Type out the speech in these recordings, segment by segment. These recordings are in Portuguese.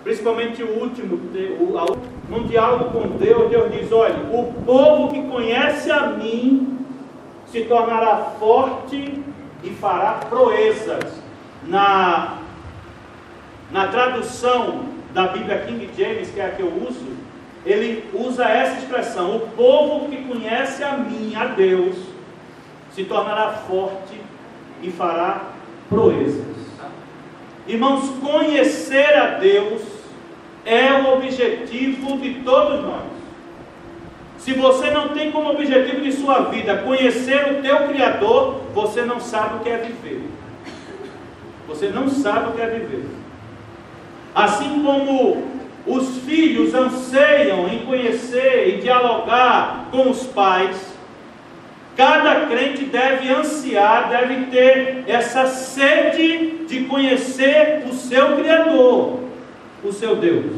principalmente o último, num diálogo com Deus, Deus diz: olha, o povo que conhece a mim se tornará forte e fará proezas. Na tradução da Bíblia King James, que é a que eu uso, ele usa essa expressão: o povo que conhece a mim, a Deus, se tornará forte e fará proezas. Irmãos, conhecer a Deus é o objetivo de todos nós. Se você não tem como objetivo de sua vida conhecer o teu Criador, você não sabe o que é viver. Você não sabe o que é viver. Assim como os filhos anseiam em conhecer e dialogar com os pais, cada crente deve ansiar, deve ter essa sede de conhecer o seu Criador, o seu Deus.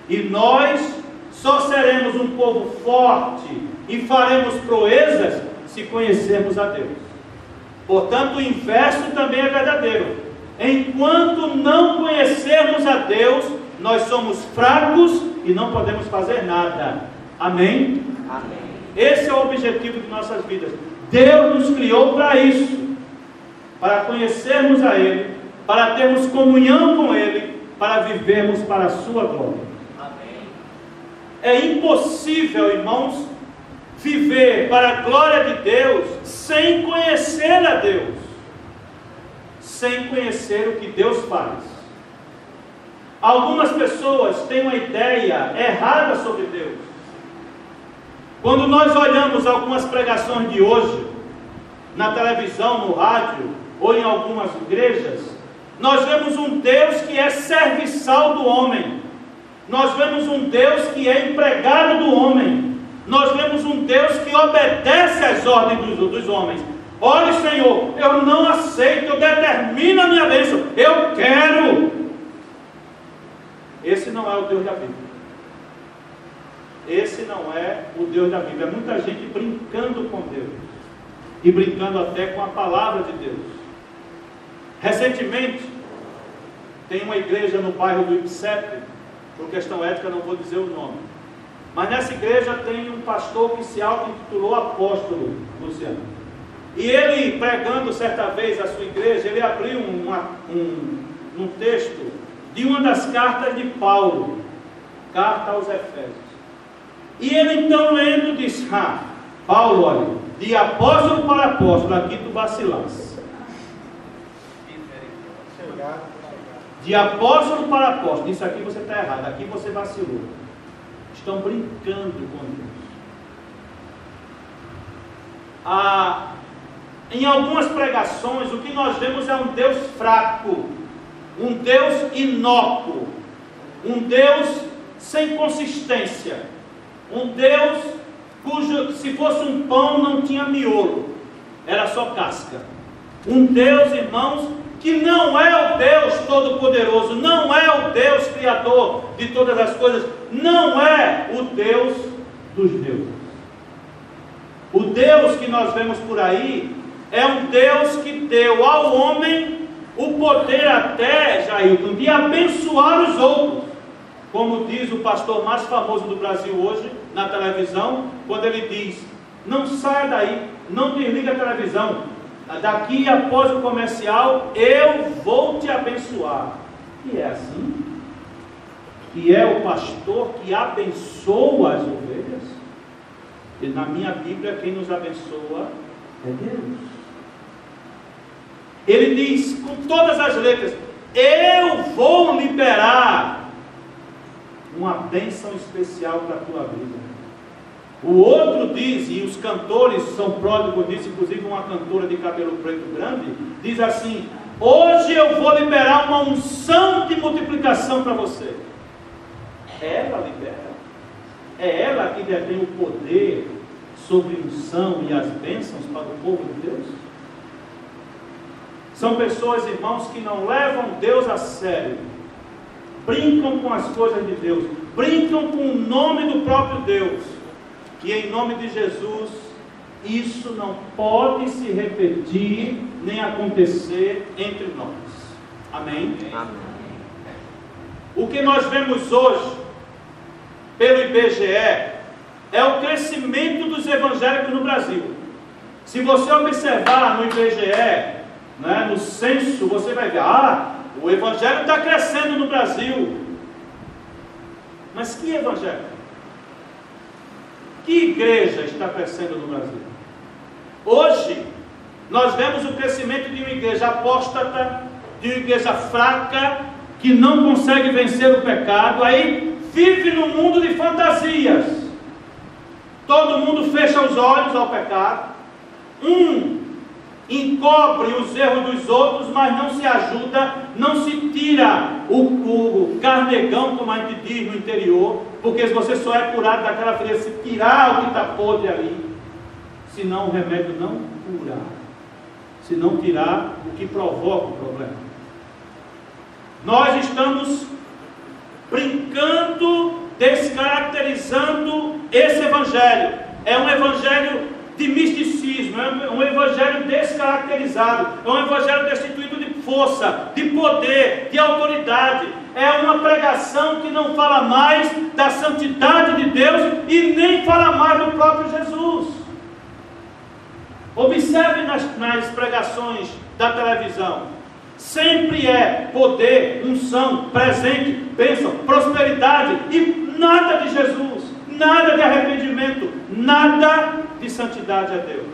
E nós só seremos um povo forte e faremos proezas se conhecermos a Deus. Portanto, o inverso também é verdadeiro. Enquanto não conhecermos a Deus, nós somos fracos e não podemos fazer nada. Amém? Amém. Esse é o objetivo de nossas vidas. Deus nos criou para isso, para conhecermos a Ele, para termos comunhão com Ele, para vivermos para a sua glória. Amém. É impossível, irmãos, viver para a glória de Deus sem conhecer a Deus, sem conhecer o que Deus faz. Algumas pessoas têm uma ideia errada sobre Deus. Quando nós olhamos algumas pregações de hoje, na televisão, no rádio, ou em algumas igrejas, nós vemos um Deus que é serviçal do homem. Nós vemos um Deus que é empregado do homem. Nós vemos um Deus que obedece às ordens dos homens. Olha, Senhor, eu não aceito, eu determino a minha bênção, eu quero. Esse não é o Deus da Bíblia. Esse não é o Deus da Bíblia. Muita gente brincando com Deus, e brincando até com a palavra de Deus. Recentemente, tem uma igreja no bairro do Ipsep, por questão ética não vou dizer o nome, mas nessa igreja tem um pastor que se auto-intitulou apóstolo, Luciano. E ele, pregando certa vez a sua igreja, ele abriu um texto de uma das cartas de Paulo, carta aos Efésios. E ele então lendo disse: Paulo, olha, de apóstolo para apóstolo, aqui tu vacilaste. De apóstolo para apóstolo, isso aqui você está errado, aqui você vacilou. Estão brincando com Deus. Em algumas pregações, o que nós vemos é um Deus fraco, um Deus inócuo, um Deus sem consistência, um Deus cujo, se fosse um pão, não tinha miolo, era só casca. Um Deus, irmãos, que não é o Deus Todo-Poderoso, não é o Deus Criador de todas as coisas, não é o Deus dos deuses. O Deus que nós vemos por aí é um Deus que deu ao homem o poder até, Jailton, de abençoar os outros. Como diz o pastor mais famoso do Brasil hoje, na televisão, quando ele diz: não saia daí, não desliga a televisão, daqui após o comercial, eu vou te abençoar. E é assim? Que é o pastor que abençoa as ovelhas? E na minha Bíblia, quem nos abençoa é Deus. Ele diz com todas as letras: eu vou liberar uma bênção especial para a tua vida. O outro diz, e os cantores são pródigos nisso, inclusive uma cantora de cabelo preto grande, diz assim: hoje eu vou liberar uma unção de multiplicação para você. Ela libera. É ela que detém o poder sobre unção e as bênçãos para o povo de Deus. São pessoas, irmãos, que não levam Deus a sério, brincam com as coisas de Deus, brincam com o nome do próprio Deus, e em nome de Jesus, isso não pode se repetir, nem acontecer entre nós. Amém? Amém. O que nós vemos hoje, pelo IBGE, é o crescimento dos evangélicos no Brasil. Se você observar no IBGE, né, no censo, você vai ver, o evangelho está crescendo no Brasil. Mas que evangelho? Que igreja está crescendo no Brasil? Hoje, nós vemos o crescimento de uma igreja apóstata, de uma igreja fraca, que não consegue vencer o pecado, aí vive num mundo de fantasias. Todo mundo fecha os olhos ao pecado. Encobre os erros dos outros, mas não se ajuda, não se tira o carnegão, como a gente diz no interior, porque você só é curado daquela ferida se tirar o que está podre ali, senão o remédio não cura, se não tirar o que provoca o problema. Nós estamos brincando, descaracterizando esse evangelho. É um evangelho de misticismo, é um evangelho descaracterizado, é um evangelho destituído de força, de poder, de autoridade. É uma pregação que não fala mais da santidade de Deus e nem fala mais do próprio Jesus. Observe nas pregações da televisão, sempre é poder, unção, presente, bênção, prosperidade e nada de Jesus, nada de arrependimento, nada de santidade a Deus.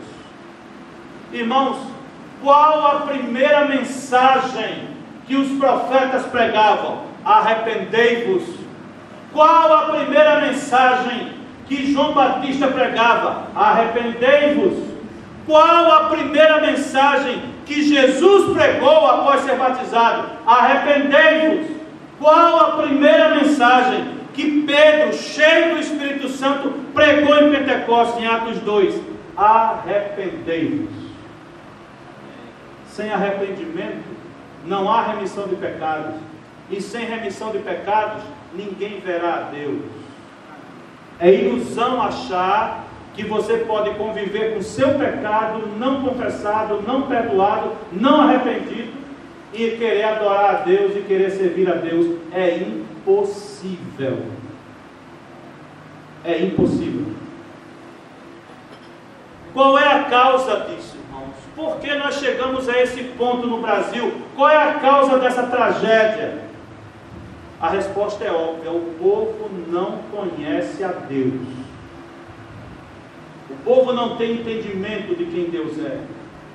Irmãos, qual a primeira mensagem que os profetas pregavam? Arrependei-vos. Qual a primeira mensagem que João Batista pregava? Arrependei-vos. Qual a primeira mensagem que Jesus pregou após ser batizado? Arrependei-vos. Qual a primeira mensagem que Pedro, cheio do Espírito Santo, pregou em Pentecostes, em Atos 2? Arrependei-vos. Sem arrependimento não há remissão de pecados, e sem remissão de pecados ninguém verá a Deus. É ilusão achar que você pode conviver com seu pecado não confessado, não perdoado, não arrependido e querer adorar a Deus e querer servir a Deus. É impossível. É impossível. Qual é a causa disso, irmãos? Por que nós chegamos a esse ponto no Brasil? Qual é a causa dessa tragédia? A resposta é óbvia: o povo não conhece a Deus. O povo não tem entendimento de quem Deus é.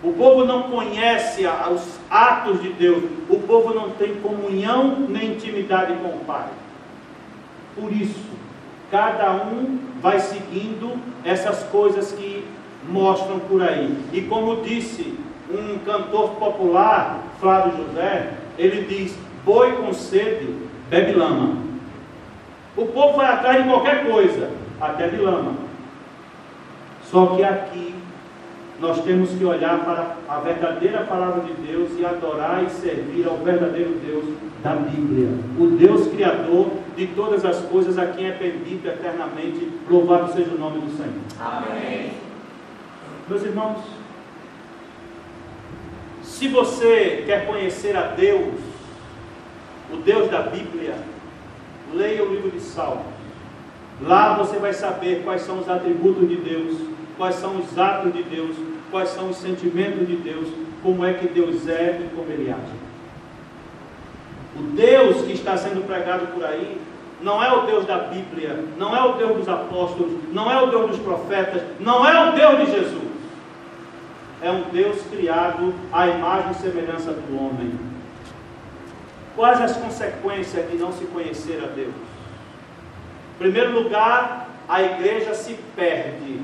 O povo não conhece os atos de Deus. O povo não tem comunhão nem intimidade com o Pai. Por isso, cada um vai seguindo essas coisas que mostram por aí. E como disse um cantor popular, Flávio José, ele diz: boi com sede bebe lama. O povo vai atrás de qualquer coisa, até de lama. Só que aqui nós temos que olhar para a verdadeira palavra de Deus e adorar e servir ao verdadeiro Deus da Bíblia, o Deus Criador de todas as coisas, a quem é bendito eternamente. Louvado seja o nome do Senhor. Amém. Meus irmãos, se você quer conhecer a Deus, o Deus da Bíblia, leia o livro de Salmos. Lá você vai saber quais são os atributos de Deus, quais são os atos de Deus, quais são os sentimentos de Deus, como é que Deus é e como Ele age. O Deus que está sendo pregado por aí não é o Deus da Bíblia, não é o Deus dos apóstolos, não é o Deus dos profetas, não é o Deus de Jesus. É um Deus criado à imagem e semelhança do homem. Quais as consequências de não se conhecer a Deus? Em primeiro lugar, a igreja se perde.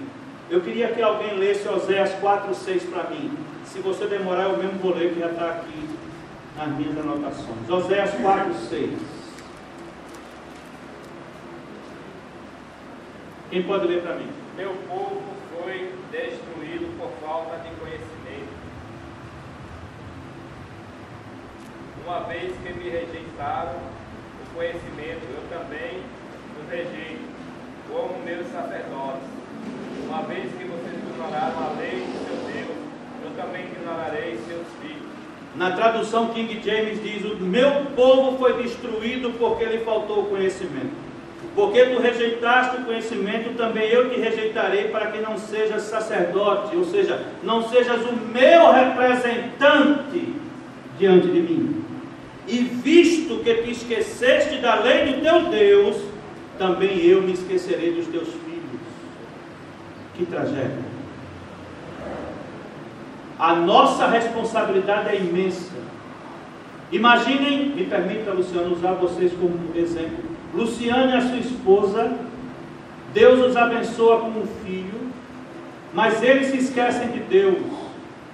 Eu queria que alguém lesse Oséias 4:6 para mim. Se você demorar, eu mesmo vou ler, que já está aqui nas minhas anotações. Oséias 4:6. Quem pode ler para mim? Meu povo foi destruído por falta de conhecimento. Uma vez que me rejeitaram o conhecimento, eu também os rejeito, como meus sacerdotes. Uma vez que vocês ignoraram a lei de seu Deus, eu também ignorarei seus filhos. Na tradução King James diz: o meu povo foi destruído porque lhe faltou conhecimento. Porque tu rejeitaste o conhecimento, também eu te rejeitarei, para que não sejas sacerdote, ou seja, não sejas o meu representante diante de mim. E visto que te esqueceste da lei do teu Deus, também eu me esquecerei dos teus filhos. Que tragédia! A nossa responsabilidade é imensa. Imaginem, me permita, Luciano, usar vocês como exemplo. Luciana e a sua esposa, Deus os abençoa com um filho, mas eles se esquecem de Deus.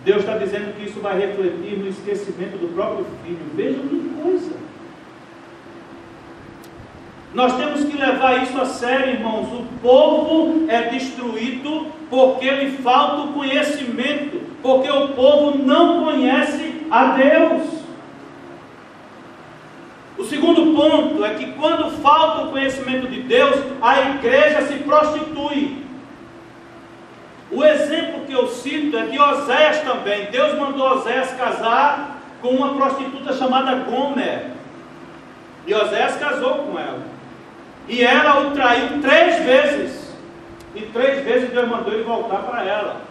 Deus está dizendo que isso vai refletir no esquecimento do próprio filho. Vejam que coisa. Nós temos que levar isso a sério, irmãos. O povo é destruído porque lhe falta o conhecimento, porque o povo não conhece a Deus. O segundo ponto é que quando falta o conhecimento de Deus, a igreja se prostitui. O exemplo que eu cito é de Oséias também. Deus mandou Oséias casar com uma prostituta chamada Gomer. E Oséias casou com ela. E ela o traiu 3 vezes. E 3 vezes Deus mandou ele voltar para ela.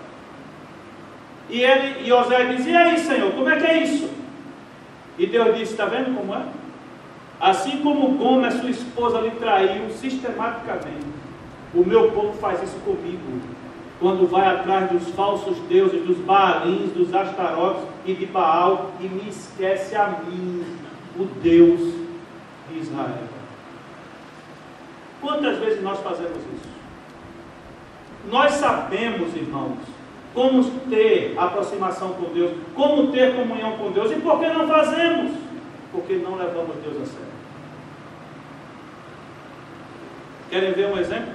E Oséias disse: e aí, Senhor, como é que é isso? E Deus disse: está vendo como é? Assim como Gomer, sua esposa, lhe traiu sistematicamente, o meu povo faz isso comigo, quando vai atrás dos falsos deuses, dos Baalins, dos Astarotes e de Baal, e me esquece a mim, o Deus de Israel. Quantas vezes nós fazemos isso? Nós sabemos, irmãos, como ter aproximação com Deus, como ter comunhão com Deus, e por que não fazemos? Porque não levamos Deus a sério. Querem ver um exemplo?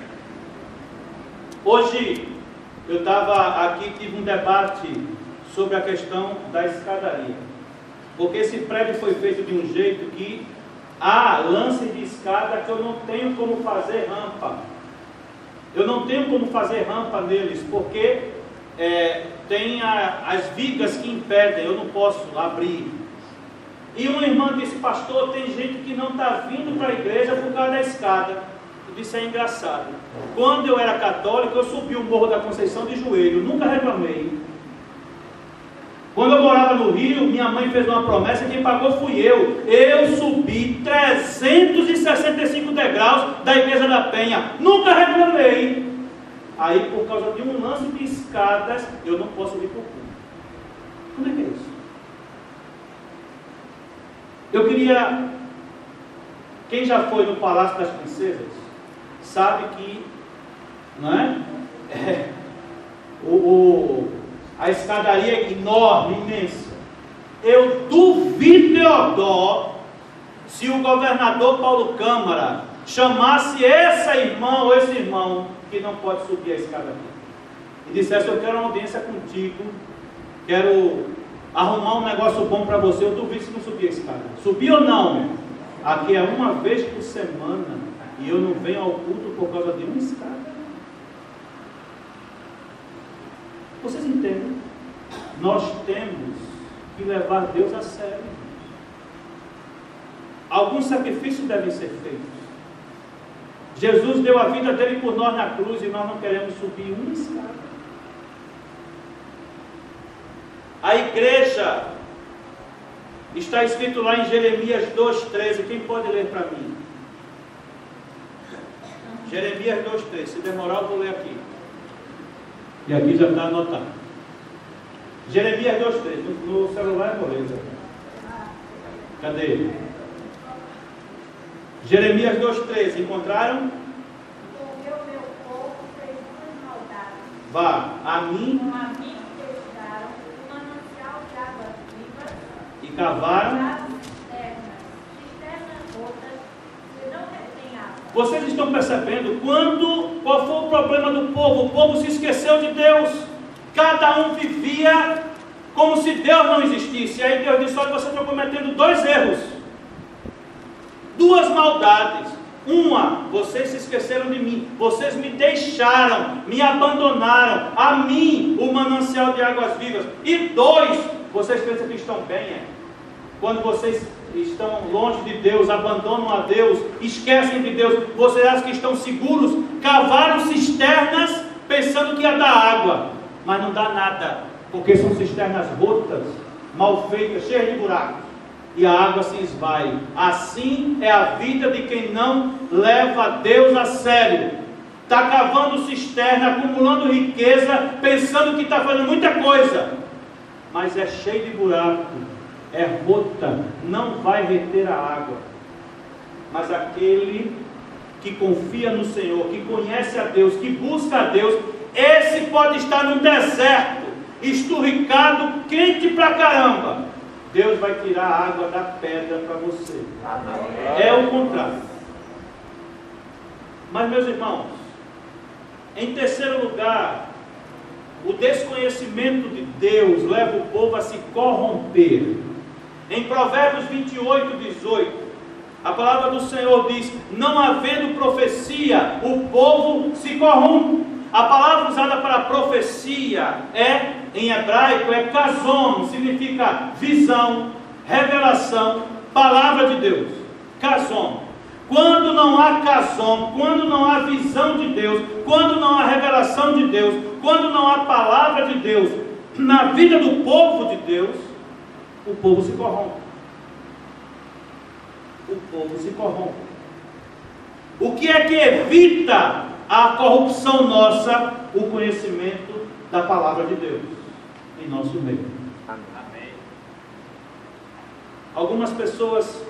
Hoje eu estava aqui, tive um debate sobre a questão da escadaria, porque esse prédio foi feito de um jeito que há lance de escada que eu não tenho como fazer rampa. Eu não tenho como fazer rampa neles, porque tem as vigas que impedem, eu não posso abrir. E uma irmã disse: pastor, tem gente que não está vindo para a igreja por causa da escada. Eu disse: é engraçado. Quando eu era católico, eu subi o Morro da Conceição de joelho, nunca reclamei. Quando eu morava no Rio, minha mãe fez uma promessa, quem pagou fui eu. Eu subi 365 degraus da Igreja da Penha, nunca reclamei. Aí, por causa de um lance de escadas, eu não posso vir por culto. Como é que é isso? Eu queria... Quem já foi no Palácio das Princesas sabe que, não é? A escadaria é enorme, imensa. Eu duvido, Teodoro, se o governador Paulo Câmara chamasse essa irmã ou esse irmão que não pode subir a escada aqui, e dissesse: eu quero uma audiência contigo, quero arrumar um negócio bom para você. Eu duvido se não subir a escada. Subir ou não? Aqui é uma vez por semana e eu não venho ao culto por causa de uma escada. Vocês entendem? Nós temos que levar Deus a sério. Alguns sacrifícios devem ser feitos. Jesus deu a vida dele por nós na cruz e nós não queremos subir uma escada. A igreja, está escrito lá em Jeremias 2,13. Quem pode ler para mim? Jeremias 2,13. Se demorar, eu vou ler aqui. E aqui já está anotado. Jeremias 2,13. No celular é moleza. Cadê? Jeremias 2,13. Encontraram? Porque o meu povo fez duas maldades. Vá. A mim deixaram um manancial de águas vivas e cavaram. cisternas rotas que não retêm água. Vocês estão percebendo qual foi o problema do povo? O povo se esqueceu de Deus. Cada um vivia como se Deus não existisse. E aí Deus disse: olha, você está cometendo 2 erros, 2 maldades. vocês se esqueceram de mim, vocês me deixaram, me abandonaram, a mim, o manancial de águas vivas. E 2, vocês pensam que estão bem, quando vocês estão longe de Deus, abandonam a Deus, esquecem de Deus, vocês acham que estão seguros, cavaram cisternas pensando que ia dar água, mas não dá nada, porque são cisternas rotas, mal feitas, cheias de buracos, e a água se esvai. Assim é a vida de quem não leva Deus a sério. Está cavando cisterna, acumulando riqueza, pensando que está fazendo muita coisa, mas é cheio de buraco, é rota, não vai reter a água. Mas aquele que confia no Senhor, que conhece a Deus, que busca a Deus, esse pode estar no deserto, esturricado, quente pra caramba, Deus vai tirar a água da pedra para você. É o contrário. Mas, meus irmãos, em terceiro lugar, o desconhecimento de Deus leva o povo a se corromper. Em Provérbios 28, 18, a palavra do Senhor diz: não havendo profecia, o povo se corrompe. A palavra usada para profecia em hebraico, é kazon, significa visão, revelação, palavra de Deus. Kazon. Quando não há kazon, quando não há visão de Deus, quando não há revelação de Deus, quando não há palavra de Deus na vida do povo de Deus, o povo se corrompe. O povo se corrompe. O que é que evita a corrupção nossa? O conhecimento da palavra de Deus em nosso meio. Amém. Algumas pessoas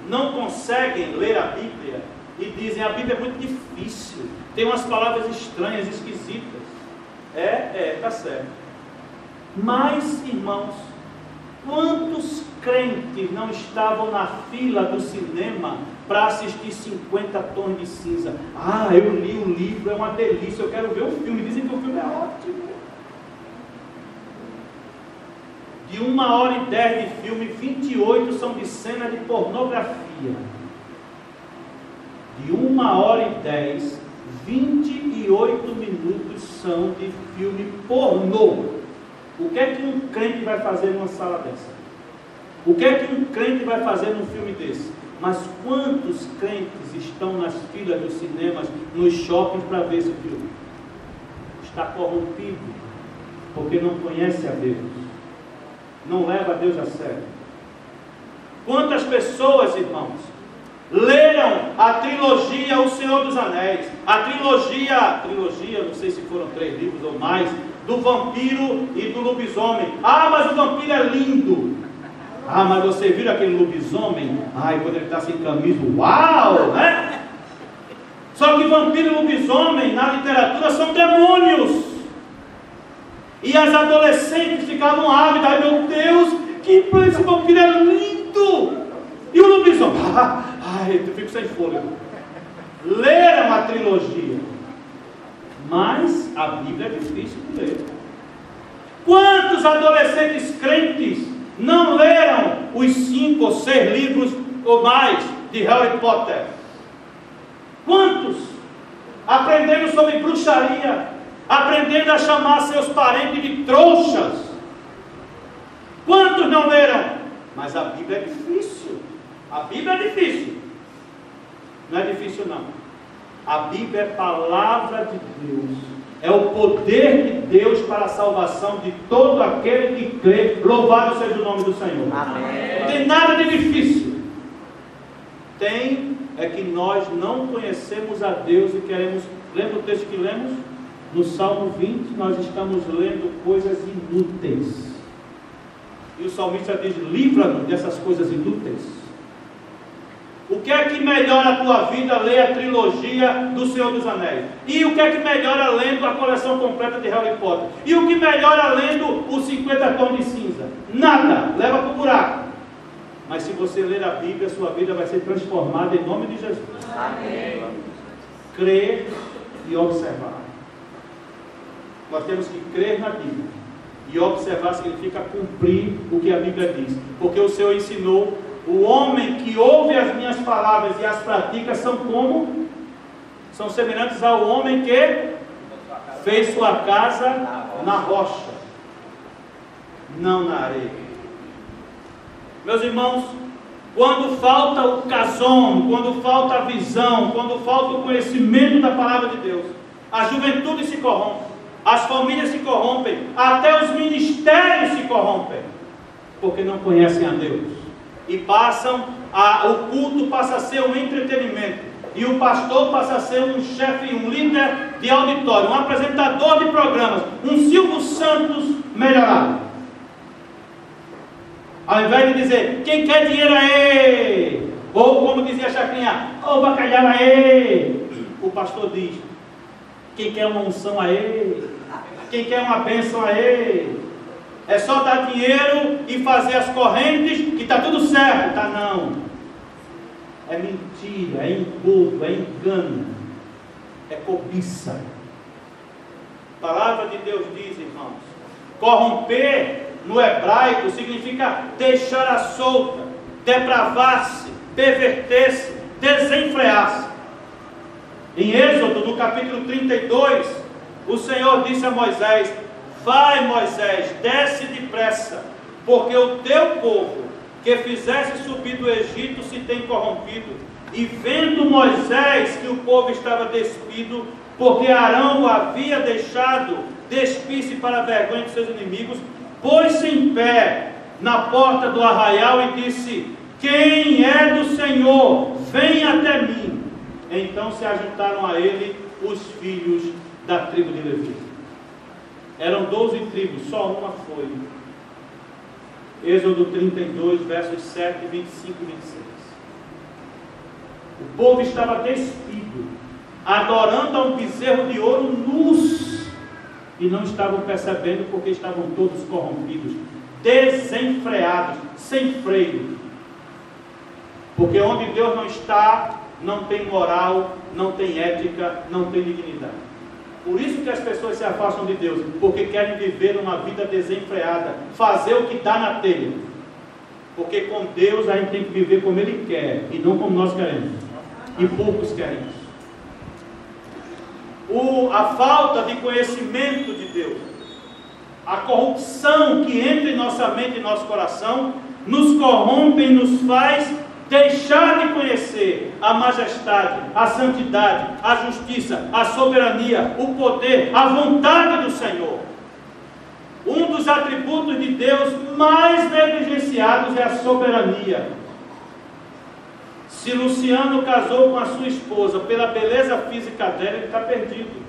não conseguem ler a Bíblia e dizem: a Bíblia é muito difícil, tem umas palavras estranhas, esquisitas. Tá certo. Mas, irmãos, quantos crentes não estavam na fila do cinema para assistir 50 Tons de Cinza? Eu li o livro, é uma delícia, eu quero ver o filme, dizem que o filme é ótimo. De 1h10 de filme, 28 são de cena de pornografia. De 1h10, 28 minutos são de filme pornô. O que é que um crente vai fazer numa sala dessa? O que é que um crente vai fazer num filme desse? Mas quantos crentes estão nas filas dos cinemas, nos shoppings para ver esse filme? Está corrompido, porque não conhece a Deus, não leva a Deus a sério. Quantas pessoas, irmãos, leram a trilogia O Senhor dos Anéis, a trilogia, não sei se foram 3 livros ou mais, do vampiro e do lobisomem. Mas o vampiro é lindo. Mas você viu aquele lobisomem? Quando ele está sem camisa, uau, né? Só que vampiro e lobisomem na literatura são demônios. E as adolescentes ficavam ávidas: meu Deus, que esse vampiro é lindo! E o lobisomem? Eu fico sem fôlego. Leram a trilogia, mas a Bíblia é difícil de ler. Quantos adolescentes crentes não leram os 5 ou 6 livros ou mais de Harry Potter? Quantos aprendendo sobre bruxaria, aprendendo a chamar seus parentes de trouxas? Quantos não leram? Mas a Bíblia é difícil. A Bíblia é difícil. Não é difícil não. A Bíblia é palavra de Deus, é o poder de Deus para a salvação de todo aquele que crê. Louvado seja o nome do Senhor. Amém. Não tem nada de difícil. É que nós não conhecemos a Deus e queremos. Lembra o texto que lemos? No Salmo 20, nós estamos lendo coisas inúteis. E o salmista diz: livra-nos dessas coisas inúteis. O que é que melhora a tua vida ler a trilogia do Senhor dos Anéis? E o que é que melhora lendo a coleção completa de Harry Potter? E o que melhora lendo os 50 Tons de Cinza? Nada, leva para o buraco. Mas se você ler a Bíblia, sua vida vai ser transformada em nome de Jesus. Amém. Crer e observar. Nós temos que crer na Bíblia. E observar significa cumprir o que a Bíblia diz. Porque o Senhor ensinou o homem que ouve as minhas palavras e as pratica são como? São semelhantes ao homem que fez sua casa na rocha, não na areia. Meus irmãos, quando falta o casom, quando falta a visão, quando falta o conhecimento da palavra de Deus, a juventude se corrompe, as famílias se corrompem, até os ministérios se corrompem, porque não conhecem a Deus. E o culto passa a ser um entretenimento, e o pastor passa a ser um chefe, um líder de auditório, um apresentador de programas, um Silvio Santos melhorado. Ao invés de dizer, quem quer dinheiro aí? Ou como dizia a Chacrinha, ô bacalhau aí? O pastor diz, quem quer uma unção aí? Quem quer uma bênção aí? É só dar dinheiro e fazer as correntes que está tudo certo. Está não. É mentira, é engodo, é engano, é cobiça. A palavra de Deus diz, irmãos, corromper no hebraico significa deixar à solta, depravar-se, perverter-se, desenfrear-se. Em Êxodo, no capítulo 32, o Senhor disse a Moisés, vai Moisés, desce depressa, porque o teu povo que fizesse subir do Egito se tem corrompido. E vendo Moisés que o povo estava despido, porque Arão o havia deixado despir-se para a vergonha de seus inimigos, pôs-se em pé na porta do arraial e disse, quem é do Senhor, vem até mim. Então se ajuntaram a ele os filhos da tribo de Levi. Eram 12 tribos, só uma foi. Êxodo 32, versos 7, 25 e 26. O povo estava despido, adorando a um bezerro de ouro nus, e não estavam percebendo porque estavam todos corrompidos, desenfreados, sem freio. Porque onde Deus não está, não tem moral, não tem ética, não tem dignidade. Por isso que as pessoas se afastam de Deus, porque querem viver uma vida desenfreada, fazer o que dá na telha. Porque com Deus a gente tem que viver como Ele quer, e não como nós queremos. E poucos querem isso. A falta de conhecimento de Deus, a corrupção que entra em nossa mente e nosso coração, nos corrompe e nos faz deixar de conhecer a majestade, a santidade, a justiça, a soberania, o poder, a vontade do Senhor. Um dos atributos de Deus mais negligenciados é a soberania. Se Luciano casou com a sua esposa pela beleza física dela, ele está perdido.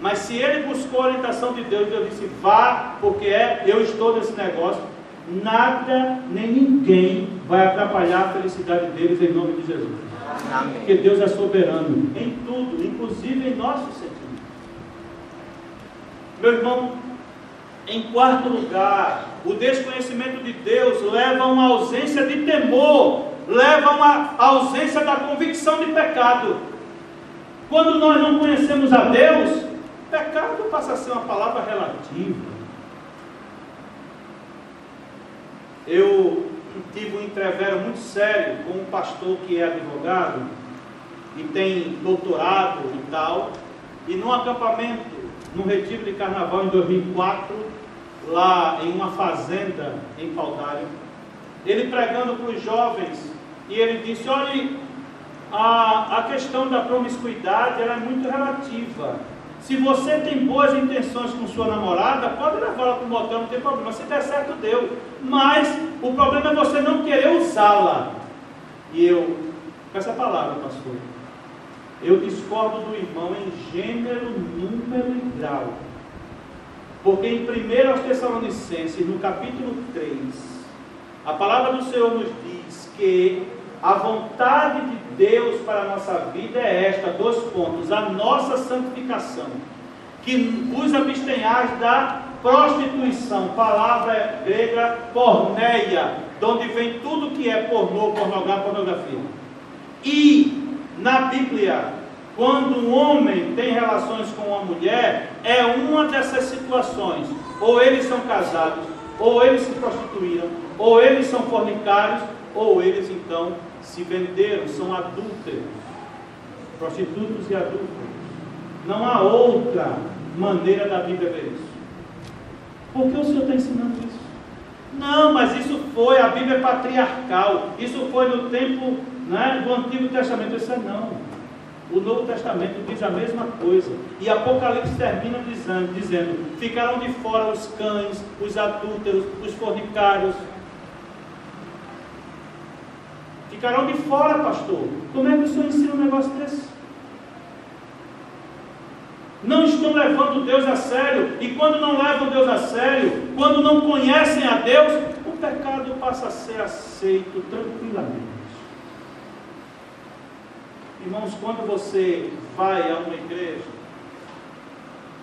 Mas se ele buscou a orientação de Deus, Deus disse, vá, porque eu estou nesse negócio. Nada, nem ninguém vai atrapalhar a felicidade deles em nome de Jesus. Amém. Porque Deus é soberano em tudo, inclusive em nossos sentimentos. Meu irmão, em quarto lugar, o desconhecimento de Deus leva a uma ausência de temor, leva a uma ausência da convicção de pecado. Quando nós não conhecemos a Deus, pecado passa a ser uma palavra relativa. Eu tive um entrevero muito sério com um pastor que é advogado e tem doutorado e tal, e num acampamento, num retiro de carnaval em 2004, lá em uma fazenda em Paudalho, ele pregando para os jovens, e ele disse, olhe, a questão da promiscuidade ela é muito relativa. Se você tem boas intenções com sua namorada, pode levá-la para o motel, não tem problema. Se der certo, deu. Mas o problema é você não querer usá-la. E eu, com essa palavra, pastor, eu discordo do irmão em gênero, número e grau. Porque em 1 Tessalonicenses, no capítulo 3, a palavra do Senhor nos diz que a vontade de Deus para a nossa vida é esta, 2 pontos, a nossa santificação, que vos abstenhais da prostituição, palavra grega porneia, de onde vem tudo que é pornô, pornografia. E na Bíblia, quando um homem tem relações com uma mulher, é uma dessas situações, ou eles são casados, ou eles se prostituíram, ou eles são fornicários, ou eles então se venderam, são adúlteros, prostitutos e adúlteros. Não há outra maneira da Bíblia ver isso. Por que o Senhor está ensinando isso? Não, mas isso foi, a Bíblia é patriarcal, isso foi no tempo, né, do Antigo Testamento. Isso não. O Novo Testamento diz a mesma coisa. E Apocalipse termina dizendo: ficaram de fora os cães, os adúlteros, os fornicários. Ficarão de fora, pastor. Como é que o Senhor ensina um negócio desse? Não estão levando Deus a sério. E quando não levam Deus a sério, quando não conhecem a Deus, o pecado passa a ser aceito tranquilamente. Irmãos, quando você vai a uma igreja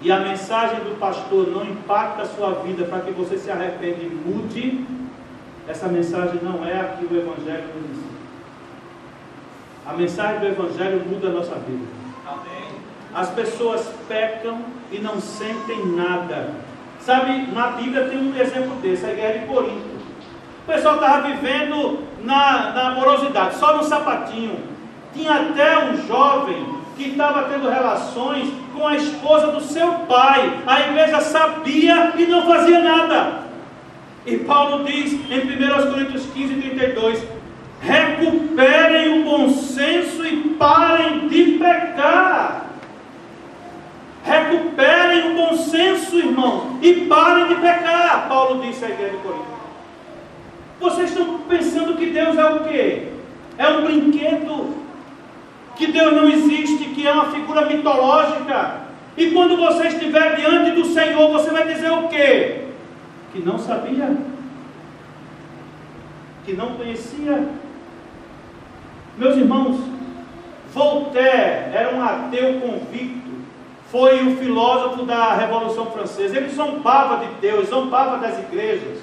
e a mensagem do pastor não impacta a sua vida para que você se arrependa e mude, essa mensagem não é a que o Evangelho nos ensina. A mensagem do Evangelho muda a nossa vida. Amém. As pessoas pecam e não sentem nada. Sabe, na Bíblia tem um exemplo desse, a guerra de Corinto. O pessoal estava vivendo na amorosidade, só no sapatinho. Tinha até um jovem que estava tendo relações com a esposa do seu pai. A igreja sabia e não fazia nada. E Paulo diz em 1 Coríntios 15:32: recuperem o bom senso e parem de pecar. Recuperem o bom senso, irmão, e parem de pecar. Paulo disse à igreja de Corinto. Vocês estão pensando que Deus é o quê? É um brinquedo? Que Deus não existe, que é uma figura mitológica? E quando você estiver diante do Senhor, você vai dizer o quê? Que não sabia, que não conhecia. Meus irmãos, Voltaire era um ateu convicto, foi o filósofo da Revolução Francesa. Ele zombava de Deus, zombava das igrejas.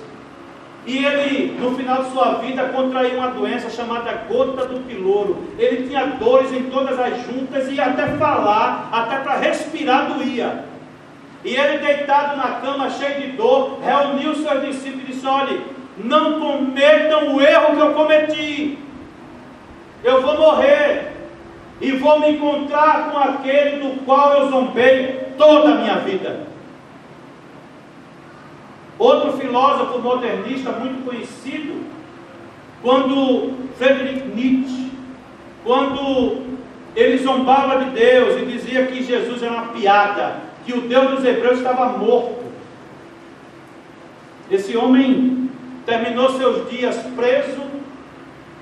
E ele, no final de sua vida, contraiu uma doença chamada gota do pilouro. Ele tinha dores em todas as juntas e até falar, até para respirar doía. E ele, deitado na cama, cheio de dor, reuniu seus discípulos e disse: olhe, não cometam o erro que eu cometi. Eu vou morrer e vou me encontrar com aquele do qual eu zombei toda a minha vida. Outro filósofo modernista muito conhecido, quando Friedrich Nietzsche, quando ele zombava de Deus e dizia que Jesus era uma piada, que o Deus dos hebreus estava morto. Esse homem terminou seus dias preso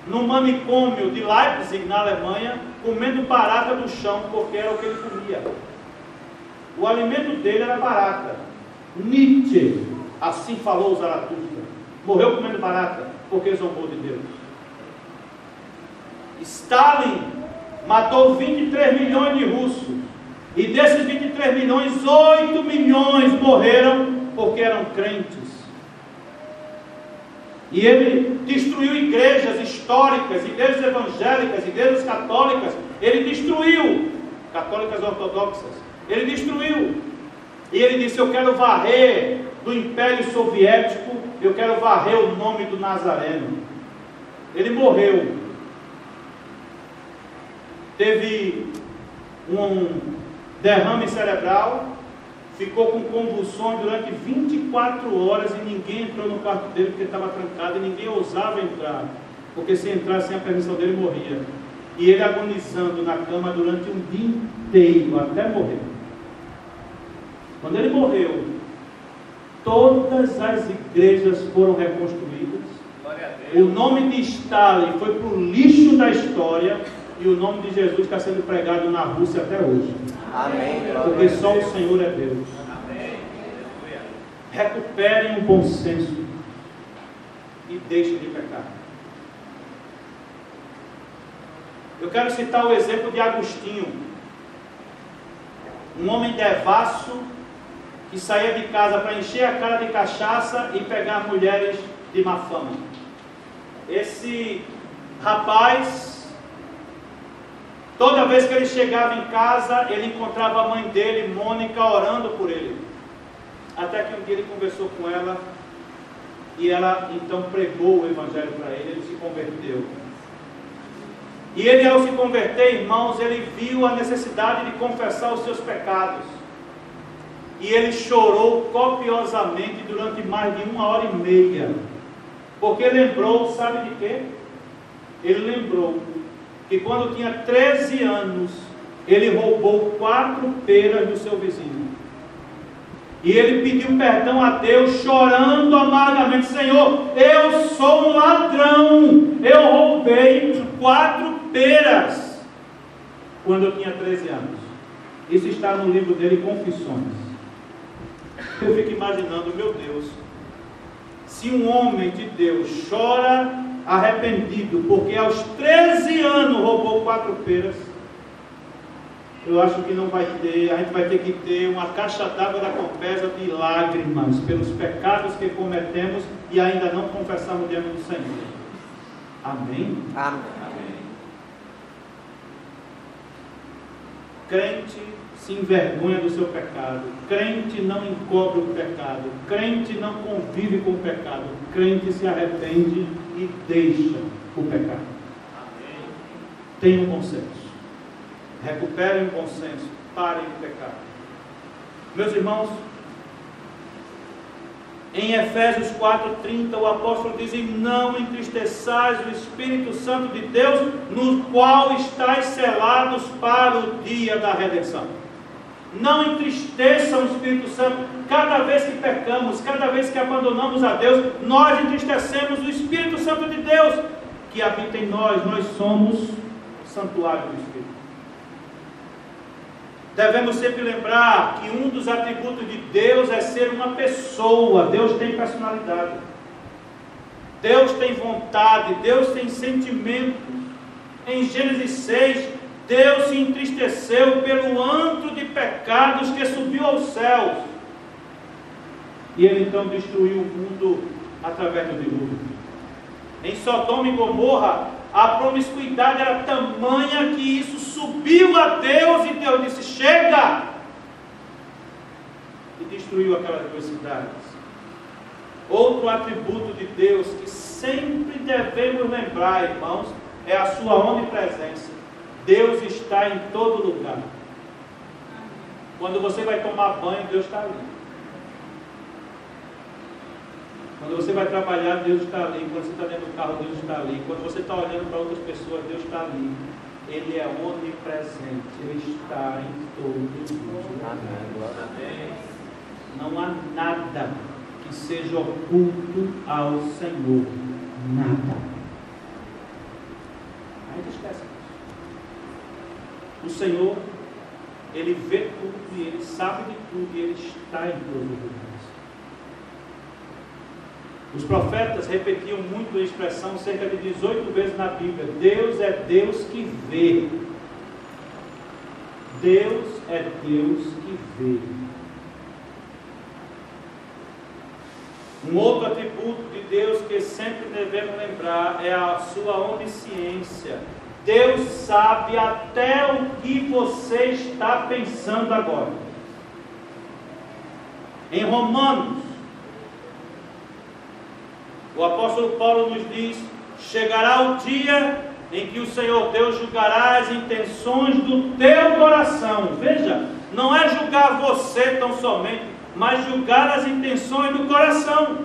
no manicômio de Leipzig, na Alemanha, comendo barata do chão, porque era o que ele comia. O alimento dele era barata. Nietzsche, assim falou Zaratustra, morreu comendo barata, porque zombou de Deus. Stalin matou 23 milhões de russos, e desses 23 milhões, 8 milhões morreram porque eram crentes. E ele destruiu igrejas históricas, igrejas evangélicas, igrejas católicas. Ele destruiu, católicas ortodoxas, ele destruiu. E ele disse: eu quero varrer do Império Soviético, eu quero varrer o nome do Nazareno. Ele morreu. Teve um derrame cerebral, ficou com convulsões durante 24 horas e ninguém entrou no quarto dele porque estava trancado e ninguém ousava entrar, porque se entrasse sem a permissão dele morria. E ele agonizando na cama durante um dia inteiro até morrer. Quando ele morreu, todas as igrejas foram reconstruídas. O nome de Stalin foi para o lixo da história e o nome de Jesus está sendo pregado na Rússia até hoje. Amém. Porque só o Senhor é Deus. Amém. Recuperem o bom senso e deixem de pecar. Eu quero citar o exemplo de Agostinho, um homem devasso que saía de casa para encher a cara de cachaça e pegar mulheres de má fama. Esse rapaz, toda vez que ele chegava em casa, ele encontrava a mãe dele, Mônica, orando por ele. Até que um dia ele conversou com ela E ela então pregou o Evangelho para ele, ele se converteu. E ele, ao se converter, irmãos, ele viu a necessidade de confessar os seus pecados. E ele chorou copiosamente durante mais de 1h30. Porque lembrou, sabe de quê? Ele lembrou que quando tinha 13 anos, ele roubou 4 peras do seu vizinho. E ele pediu perdão a Deus, chorando amargamente: Senhor, eu sou um ladrão, eu roubei 4 peras quando eu tinha 13 anos. Isso está no livro dele, Confissões. Eu fico imaginando, meu Deus, se um homem de Deus chora arrependido porque aos 13 anos roubou 4 peras, eu acho que não vai ter, a gente vai ter que ter uma caixa d'água da Compesa de lágrimas pelos pecados que cometemos e ainda não confessamos diante do Senhor. Amém? Amém. Crente se envergonha do seu pecado, crente não encobre o pecado, crente não convive com o pecado, crente se arrepende e deixa o pecado. Amém. Tenha um consenso. Recuperem o consenso, parem de pecar. Meus irmãos, em Efésios 4:30, o apóstolo diz: e não entristeçais o Espírito Santo de Deus, no qual estáis selados para o dia da redenção. Não entristeçam o Espírito Santo. Cada vez que pecamos, cada vez que abandonamos a Deus, nós entristecemos o Espírito Santo de Deus que habita em nós. Nós somos o santuário do Espírito. Devemos sempre lembrar que um dos atributos de Deus é ser uma pessoa. Deus tem personalidade, Deus tem vontade, Deus tem sentimentos. Em Gênesis 6, Deus se entristeceu pelo antro de pecados que subiu aos céus, e Ele então destruiu o mundo através do dilúvio. Em Sodoma e Gomorra, a promiscuidade era tamanha que isso subiu a Deus, e Deus disse: chega! E destruiu aquelas duas cidades. Outro atributo de Deus que sempre devemos lembrar, irmãos, é a sua onipresença. Deus está em todo lugar. Quando você vai tomar banho, Deus está ali. Quando você vai trabalhar, Deus está ali. Quando você está dentro do carro, Deus está ali. Quando você está olhando para outras pessoas, Deus está ali. Ele é onipresente. Ele está em todo lugar. Amém. Não há nada que seja oculto ao Senhor. Nada. A gente esquece disso. O Senhor, Ele vê tudo e Ele sabe de tudo e Ele está em todos os lugares. Os profetas repetiam muito a expressão cerca de 18 vezes na Bíblia: Deus é Deus que vê. Deus é Deus que vê. Um outro atributo de Deus que sempre devemos lembrar é a sua onisciência. Deus sabe até o que você está pensando agora. Em Romanos, o apóstolo Paulo nos diz: chegará o dia em que o Senhor Deus julgará as intenções do teu coração. Veja, não é julgar você tão somente, mas julgar as intenções do coração.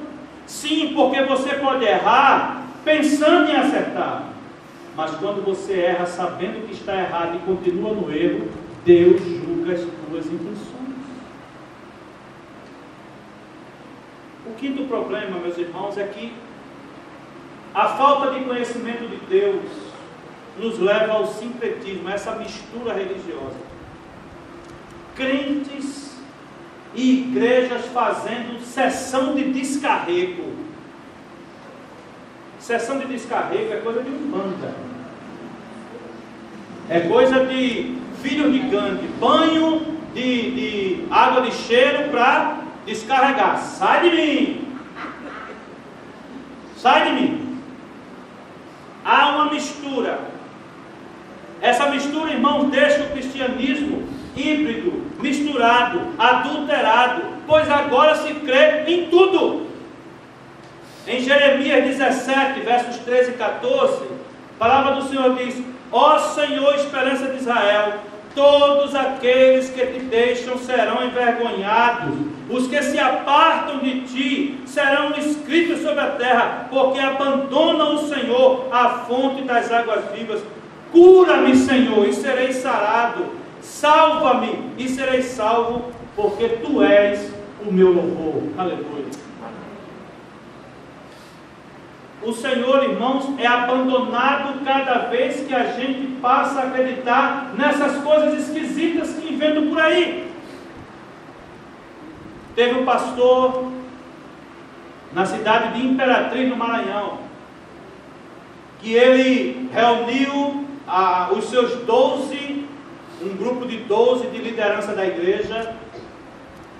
Sim, porque você pode errar pensando em acertar, mas quando você erra sabendo que está errado e continua no erro, Deus julga as tuas intenções. O quinto problema, meus irmãos, é que a falta de conhecimento de Deus nos leva ao sincretismo, a essa mistura religiosa. Crentes e igrejas fazendo sessão de descarrego. Sessão de descarrego é coisa de umbanda. É coisa de filho de gangue. Banho de água de cheiro para descarregar. Sai de mim! Sai de mim! Há uma mistura. Essa mistura, irmãos, deixa o cristianismo híbrido, misturado, adulterado, pois agora se crê em tudo. Em Jeremias 17, versos 13 e 14, a palavra do Senhor diz: ó Senhor, esperança de Israel, todos aqueles que te deixam serão envergonhados, os que se apartam de ti serão escritos sobre a terra, porque abandonam o Senhor, a fonte das águas vivas. Cura-me, Senhor, e serei sarado, salva-me e serei salvo, porque tu és o meu louvor. Aleluia. O Senhor, irmãos, é abandonado cada vez que a gente passa a acreditar nessas coisas esquisitas que inventam por aí. Teve um pastor na cidade de Imperatriz, no Maranhão, que ele reuniu os seus 12, um grupo de 12 de liderança da igreja,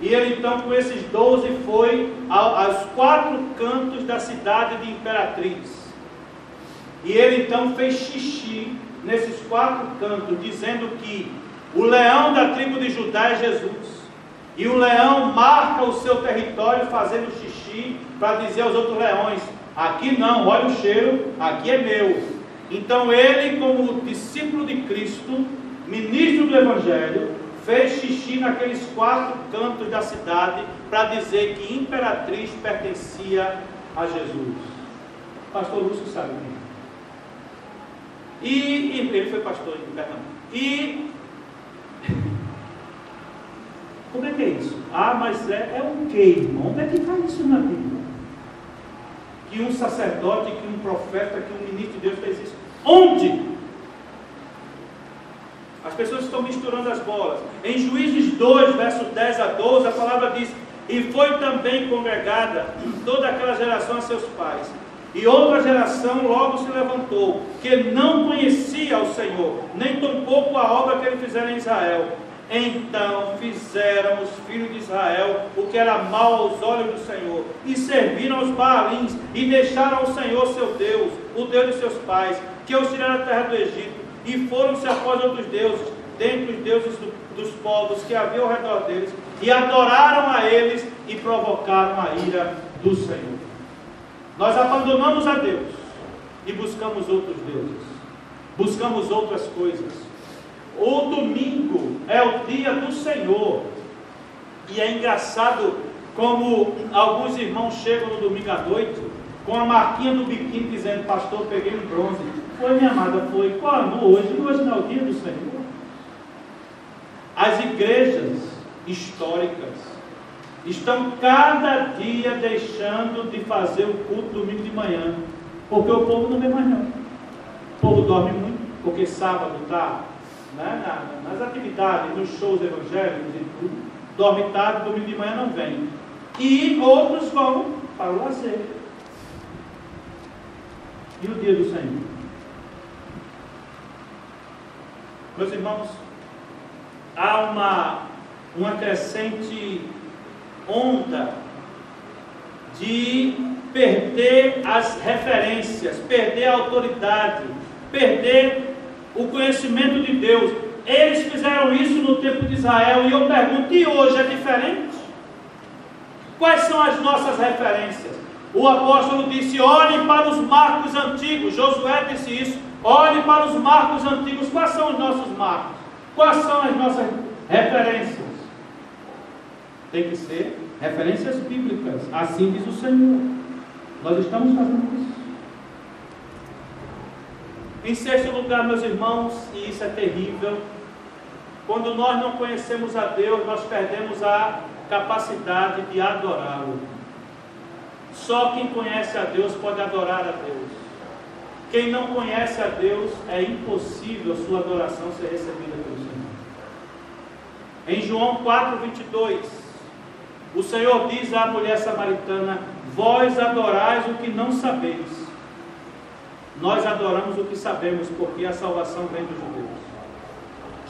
e ele então com esses 12 foi aos 4 cantos da cidade de Imperatriz, e ele então fez xixi nesses 4 cantos, dizendo que o leão da tribo de Judá é Jesus, e o leão marca o seu território fazendo xixi para dizer aos outros leões: aqui não, olha o cheiro, aqui é meu. Então ele, como discípulo de Cristo, ministro do Evangelho, fez xixi naqueles 4 cantos da cidade para dizer que Imperatriz pertencia a Jesus. Pastor Lúcio sabe quem é. E ele foi pastor em Pernambuco. E como é que é isso? Ah, mas é o que, irmão? Onde é que está isso na Bíblia? Que um sacerdote, que um profeta, que um ministro de Deus fez isso. Onde? As pessoas estão misturando as bolas. Em Juízes 2, versos 10 a 12, a palavra diz: e foi também congregada toda aquela geração a seus pais. E outra geração logo se levantou, que não conhecia o Senhor, nem tampouco a obra que ele fizera em Israel. Então fizeram os filhos de Israel o que era mal aos olhos do Senhor, e serviram aos Baalins, e deixaram ao Senhor seu Deus, o Deus de seus pais, que os tirara da terra do Egito, e foram-se após outros deuses, dentre os deuses dos povos que havia ao redor deles, e adoraram a eles, e provocaram a ira do Senhor. Nós abandonamos a Deus, e buscamos outros deuses, buscamos outras coisas. O domingo é o dia do Senhor, e é engraçado como alguns irmãos chegam no domingo à noite com a marquinha do biquíni dizendo: pastor, peguei um bronze. Foi, minha amada, foi. Qual hoje? Hoje não é o dia do Senhor. As igrejas históricas estão cada dia deixando de fazer o culto domingo de manhã, porque o povo não vê mais não. O povo dorme muito, porque sábado está nas atividades, nos shows evangélicos e tudo, dorme tarde, domingo de manhã não vem. E outros vão para o lazer. E o dia do Senhor? Meus irmãos, há uma crescente onda de perder as referências, perder a autoridade, perder o conhecimento de Deus. Eles fizeram isso no tempo de Israel, e eu pergunto: e hoje é diferente? Quais são as nossas referências? O apóstolo disse: olhem para os marcos antigos. Josué disse isso: olhem para os marcos antigos. Quais são os nossos marcos? Quais são as nossas referências? Tem que ser referências bíblicas, assim diz o Senhor. Nós estamos fazendo isso. Em sexto lugar, meus irmãos, e isso é terrível, quando nós não conhecemos a Deus, nós perdemos a capacidade de adorá-lo. Só quem conhece a Deus pode adorar a Deus. Quem não conhece a Deus, é impossível a sua adoração ser recebida pelo Senhor. Em João 4:22, o Senhor diz à mulher samaritana: vós adorais o que não sabeis. Nós adoramos o que sabemos, porque a salvação vem dos judeus.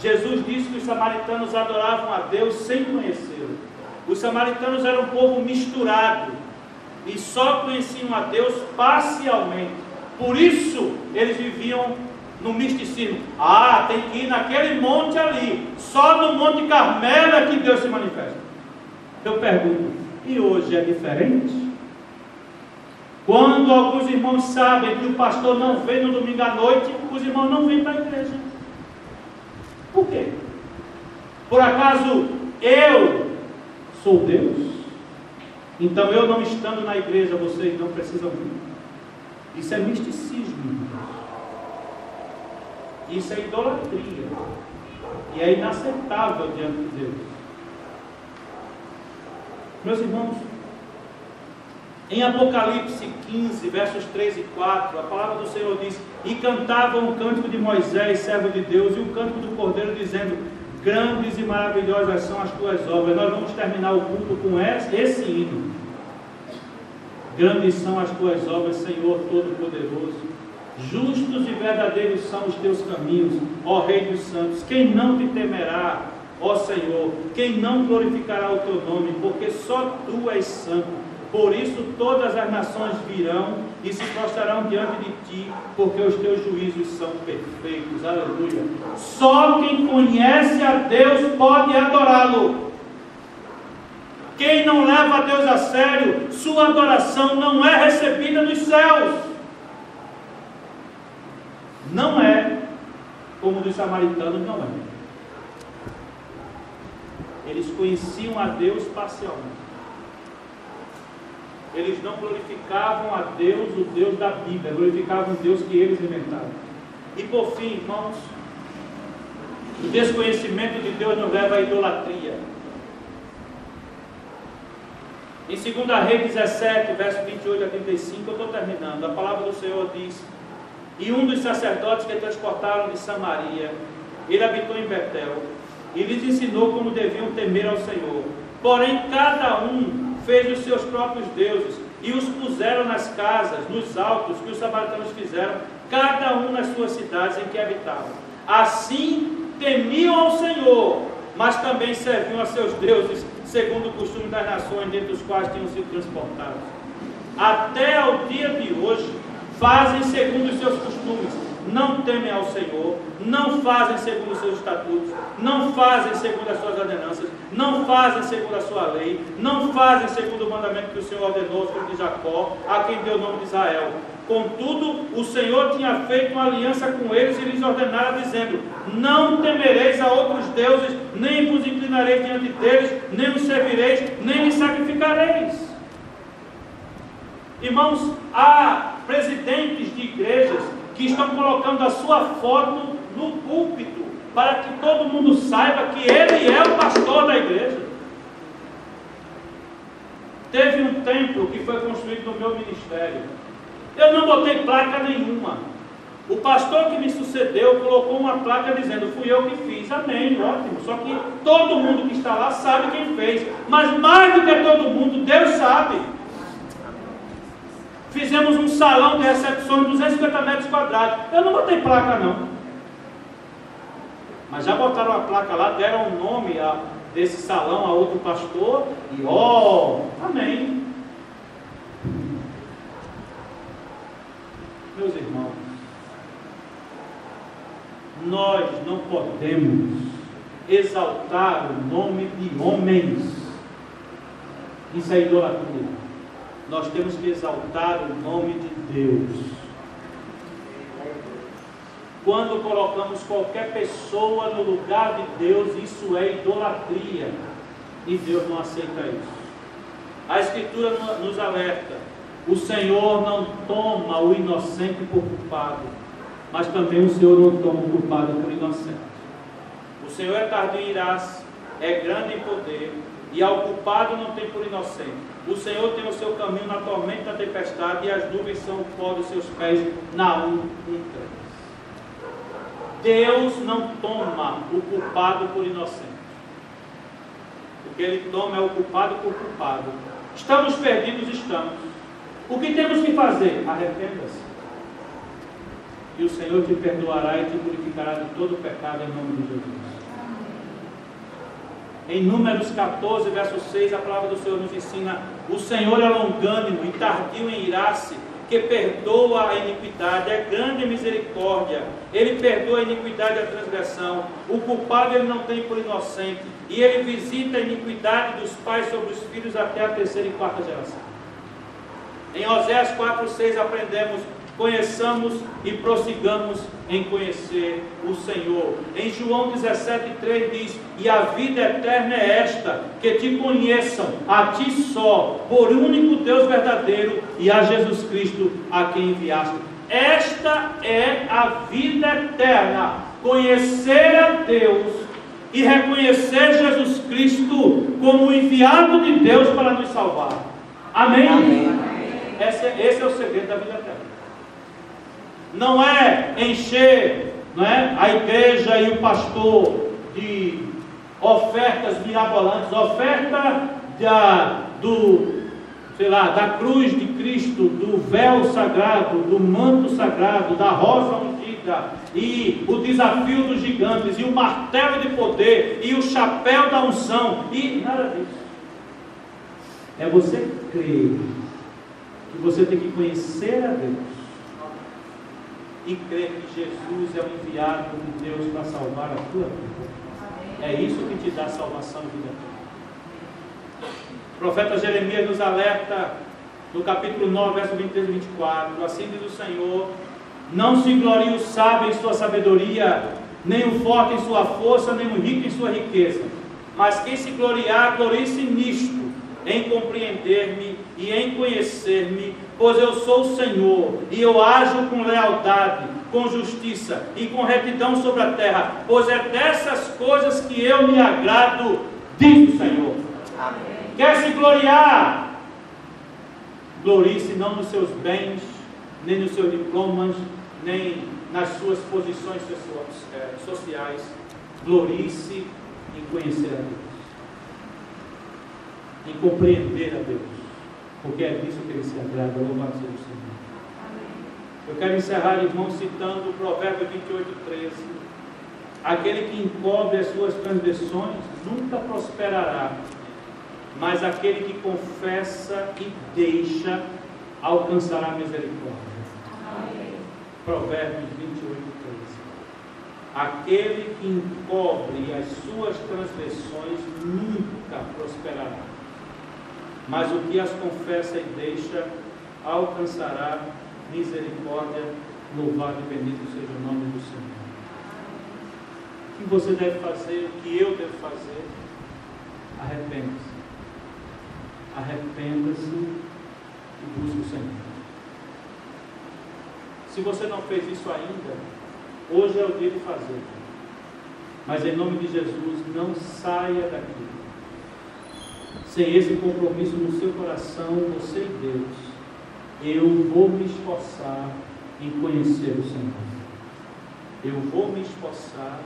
Jesus disse que os samaritanos adoravam a Deus sem conhecê-lo. Os samaritanos eram um povo misturado, e só conheciam a Deus parcialmente. Por isso eles viviam no misticismo. Ah, tem que ir naquele monte ali, só no Monte Carmelo é que Deus se manifesta. Eu pergunto: e hoje é diferente? Quando alguns irmãos sabem que o pastor não vem no domingo à noite, os irmãos não vêm para a igreja. Por quê? Por acaso eu sou Deus? Então eu não estando na igreja, vocês não precisam vir. Isso é misticismo. Isso é idolatria. E é inaceitável diante de Deus. Meus irmãos, em Apocalipse 15, versos 3 e 4, a palavra do Senhor diz: e cantavam o cântico de Moisés, servo de Deus, e o cântico do Cordeiro, dizendo: grandes e maravilhosas são as tuas obras. Nós vamos terminar o culto com esse hino. Grandes são as tuas obras, Senhor Todo-Poderoso. Justos e verdadeiros são os teus caminhos, ó Rei dos Santos. Quem não te temerá, ó Senhor? Quem não glorificará o teu nome? Porque só tu és santo. Por isso todas as nações virão e se prostrarão diante de ti, porque os teus juízos são perfeitos. Aleluia. Só quem conhece a Deus pode adorá-lo. Quem não leva a Deus a sério, sua adoração não é recebida nos céus. Não é como dos samaritanos, não é. Eles conheciam a Deus parcialmente. Eles não glorificavam a Deus, o Deus da Bíblia, glorificavam o Deus que eles inventaram. E por fim, irmãos, o desconhecimento de Deus nos leva à idolatria. Em 2 Reis 17, verso 28 a 35, eu estou terminando. A palavra do Senhor diz: e um dos sacerdotes que transportaram de Samaria, ele habitou em Betel, e lhes ensinou como deviam temer ao Senhor. Porém, cada um fez os seus próprios deuses, e os puseram nas casas, nos altos que os samaritanos fizeram, cada um nas suas cidades em que habitavam. Assim temiam ao Senhor, mas também serviam a seus deuses, segundo o costume das nações dentre os quais tinham sido transportados. Até ao dia de hoje, fazem segundo os seus costumes, não temem ao Senhor, não fazem segundo os seus estatutos, não fazem segundo as suas ordenanças, não fazem segundo a sua lei, não fazem segundo o mandamento que o Senhor ordenou aos filhos de Jacó, a quem deu o nome de Israel. Contudo, o Senhor tinha feito uma aliança com eles e lhes ordenara, dizendo: não temereis a outros deuses, nem vos inclinareis diante deles, nem os servireis, nem lhes sacrificareis. Irmãos, há presidentes de igrejas que estão colocando a sua foto no púlpito, para que todo mundo saiba que ele é o pastor da igreja. Teve um templo que foi construído no meu ministério. Eu não botei placa nenhuma. O pastor que me sucedeu colocou uma placa dizendo: fui eu que fiz. Amém, ótimo. Só que todo mundo que está lá sabe quem fez. Mas mais do que todo mundo, Deus sabe. Fizemos um salão de recepções de 250 metros quadrados. Eu não botei placa não. Mas já botaram a placa lá, deram o nome desse salão a outro pastor. E amém. Meus irmãos, nós não podemos exaltar o nome de homens. Isso é idolatria. Nós temos que exaltar o nome de Deus. Quando colocamos qualquer pessoa no lugar de Deus, isso é idolatria. E Deus não aceita isso. A Escritura nos alerta: o Senhor não toma o inocente por culpado, mas também o Senhor não toma o culpado por inocente. O Senhor é tardio em irar-se, é grande em poder, e ao culpado não tem por inocente. O Senhor tem o seu caminho na tormenta da tempestade, e as nuvens são o pó dos seus pés. Naum 1:3. Deus não toma o culpado por inocente. O que Ele toma é o culpado por culpado. Estamos perdidos? Estamos. O que temos que fazer? Arrependa-se. E o Senhor te perdoará e te purificará de todo pecado, em nome de Jesus. Em Números 14, verso 6, a palavra do Senhor nos ensina: o Senhor é longânimo e tardio em irar-se, que perdoa a iniquidade, é grande em misericórdia, Ele perdoa a iniquidade e a transgressão. O culpado Ele não tem por inocente, e Ele visita a iniquidade dos pais sobre os filhos até a 3ª e 4ª geração. Em Oséias 4:6 aprendemos: conheçamos e prossigamos em conhecer o Senhor. Em João 17:3 diz: e a vida eterna é esta, que te conheçam, a ti só, por único Deus verdadeiro, e a Jesus Cristo, a quem enviaste. Esta é a vida eterna, conhecer a Deus e reconhecer Jesus Cristo como o enviado de Deus para nos salvar. Amém? Amém. Esse é o segredo da vida eterna. Não é encher, não é, a igreja e o pastor de ofertas mirabolantes, oferta da cruz de Cristo, do véu sagrado, do manto sagrado, da rosa ungida, e o desafio dos gigantes, e o martelo de poder, e o chapéu da unção, e nada disso. É você crer que você tem que conhecer a Deus e crer que Jesus é o enviado de Deus para salvar a tua vida. É isso que te dá salvação e vida eterna. O profeta Jeremias nos alerta no capítulo 9, verso 23 e 24: assim diz o Senhor: não se glorie o sábio em sua sabedoria, nem o forte em sua força, nem o rico em sua riqueza, mas quem se gloriar, glorie-se nisto, em compreender-me e em conhecer-me, pois eu sou o Senhor, e eu ajo com lealdade, com justiça e com retidão sobre a terra, pois é dessas coisas que eu me agrado, diz o Senhor. Amém. Quer se gloriar? Glorie-se não nos seus bens, nem nos seus diplomas, nem nas suas posições sociais. Glorie-se em conhecer a Deus, em compreender a Deus, porque é disso que Ele se agrada. Louvado seja o Senhor. Eu quero encerrar, irmão, citando o Provérbio 28:13: aquele que encobre as suas transgressões nunca prosperará, mas aquele que confessa e deixa alcançará misericórdia. Amém. Provérbios 28:13. Aquele que encobre as suas transgressões nunca prosperará, mas o que as confessa e deixa alcançará misericórdia. Louvado e bendito seja o nome do Senhor. O que você deve fazer, o que eu devo fazer? Arrependa-se. Arrependa-se e busque o Senhor. Se você não fez isso ainda, hoje é o dia de fazer. Mas em nome de Jesus, não saia daqui sem esse compromisso no seu coração, você e Deus. Eu vou me esforçar em conhecer o Senhor. Eu vou me esforçar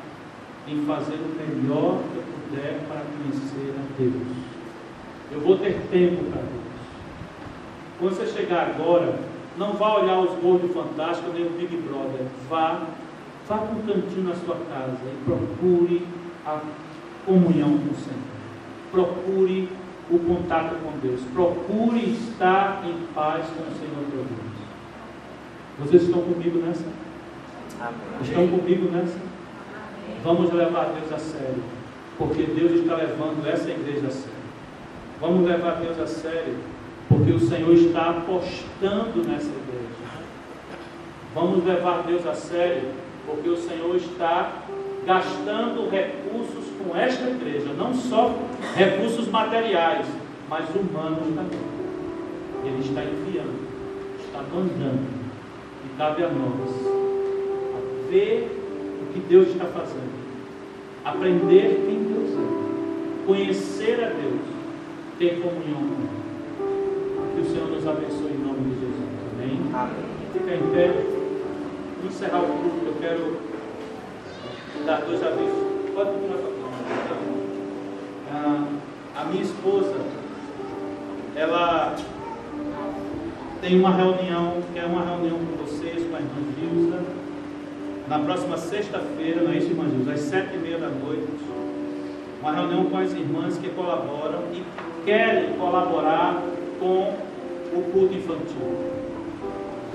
em fazer o melhor que eu puder para conhecer a Deus. Eu vou ter tempo para Deus. Quando você chegar agora, não vá olhar os gols do Fantástico nem o Big Brother. Vá para um cantinho na sua casa e procure a comunhão com o Senhor. Procure o contato com Deus. Procure estar em paz com o Senhor teu Deus. Vocês estão comigo nessa? Amém. Estão comigo nessa? Amém. Vamos levar Deus a sério, porque Deus está levando essa igreja a sério. Vamos levar Deus a sério, porque o Senhor está apostando nessa igreja. Vamos levar Deus a sério, porque o Senhor está gastando recursos com esta igreja, não só recursos materiais, mas humanos também. Ele está enviando, está mandando, e cabe a nós a ver o que Deus está fazendo, aprender quem Deus é, conhecer a Deus, ter comunhão com Ele. Que o Senhor nos abençoe em nome de Jesus. Amém? Amém. Fica em pé. Vou encerrar o culto. Eu quero dar 2 avisos. Pode continuar falando. A minha esposa, ela tem uma reunião, quer uma reunião com vocês, com a irmã Gilza, na próxima sexta-feira, não é isso, irmã Gilza? Às 7h30. Uma reunião com as irmãs que colaboram e querem colaborar com o culto infantil.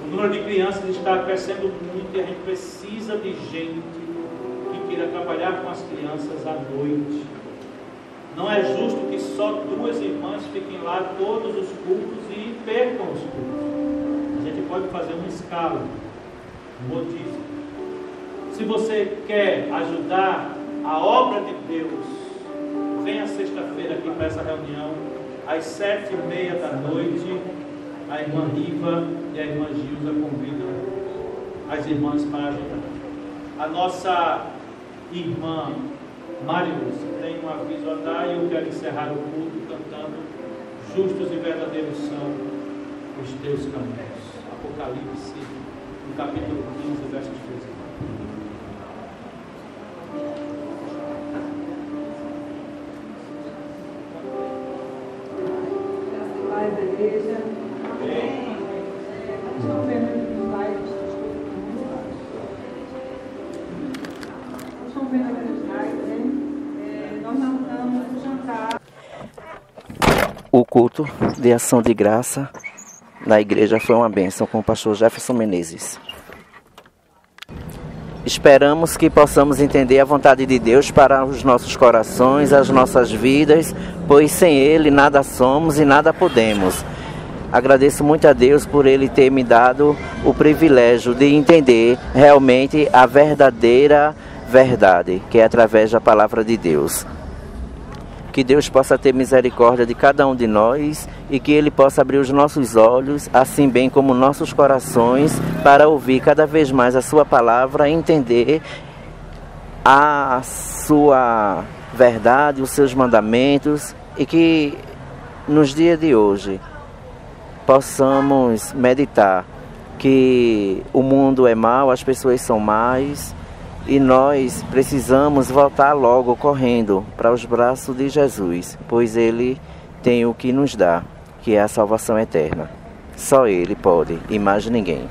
O número de crianças está crescendo muito e a gente precisa de gente que queira trabalhar com as crianças à noite. Não é justo que só 2 irmãs fiquem lá todos os cultos e percam os cultos. A gente pode fazer uma escala, um rodízio. Se você quer ajudar a obra de Deus, venha sexta-feira aqui para essa reunião, às 7h30 da noite. A irmã Riva e a irmã Gilza convidam as irmãs para ajudar. A nossa irmã Marius tem um aviso a dar e eu quero encerrar o culto cantando: justos e verdadeiros são os teus caminhos. Apocalipse, no capítulo 15, versos 13. Paz da igreja. Amém. Estão vendo aqui nos lives. Estão vendo aqui nos lives, né? Nós lançamos o jantar. O culto de ação de graça na igreja foi uma bênção com o pastor Jefferson Menezes. Esperamos que possamos entender a vontade de Deus para os nossos corações, as nossas vidas, pois sem Ele nada somos e nada podemos. Agradeço muito a Deus por Ele ter me dado o privilégio de entender realmente a verdadeira verdade, que é através da palavra de Deus. Que Deus possa ter misericórdia de cada um de nós e que Ele possa abrir os nossos olhos, assim bem como nossos corações, para ouvir cada vez mais a Sua palavra, entender a Sua verdade, os Seus mandamentos, e que nos dias de hoje possamos meditar que o mundo é mau, as pessoas são más, e nós precisamos voltar logo, correndo, para os braços de Jesus, pois Ele tem o que nos dá, que é a salvação eterna. Só Ele pode, e mais ninguém.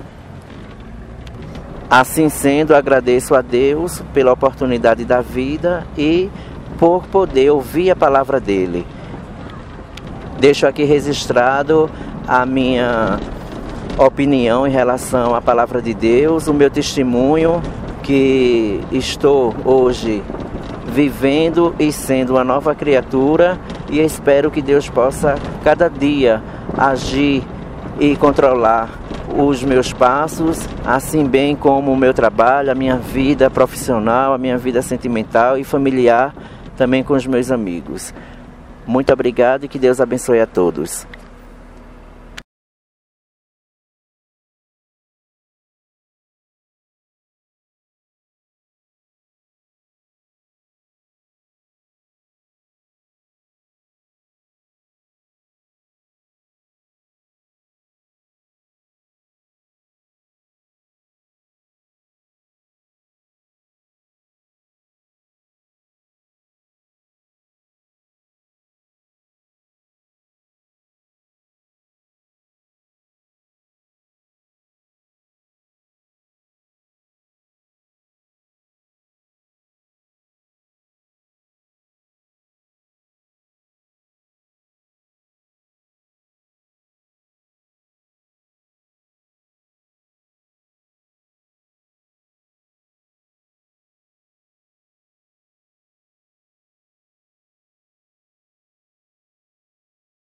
Assim sendo, agradeço a Deus pela oportunidade da vida e por poder ouvir a palavra dEle. Deixo aqui registrado a minha opinião em relação à palavra de Deus, o meu testemunho, que estou hoje vivendo e sendo uma nova criatura, e espero que Deus possa cada dia agir e controlar os meus passos, assim bem como o meu trabalho, a minha vida profissional, a minha vida sentimental e familiar, também com os meus amigos. Muito obrigado e que Deus abençoe a todos.